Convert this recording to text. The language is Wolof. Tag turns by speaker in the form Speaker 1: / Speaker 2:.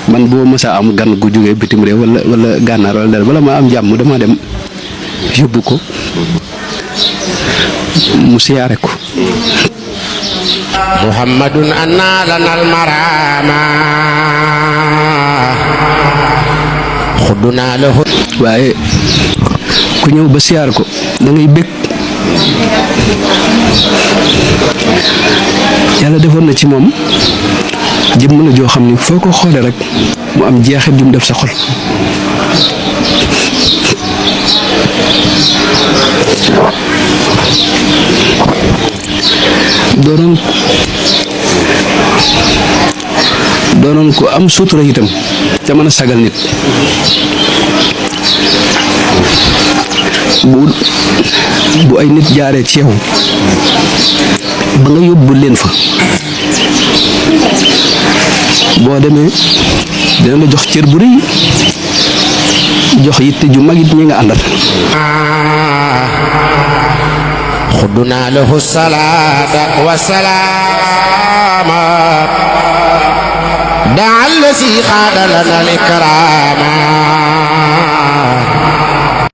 Speaker 1: man boo mësa am gan gu jógee bitim réew wala gànnaar wala dara bala ma am jàmm dama dem yóbbu ko mu siyaare ko.
Speaker 2: muhammadun anna lana almarama xuduna lahu.
Speaker 1: waaye ku ñëw ba siyaar ko da ngay bëgg. yàlla defoon na ci moom jëmm la joo xam ni foo ko xoolee rek mu am jeexit ju mu def sa xol. doonoon ko am sutura itam te mën a sagal nit. bu ay nit jaaree ci yow ba nga yóbbu leen fa boo demee dina la jox cër bu rëy jox yitte ju mag it ñi nga àndal.
Speaker 2: xuduna lahu salaata wa salaama daa allasi xaada lana al ikraama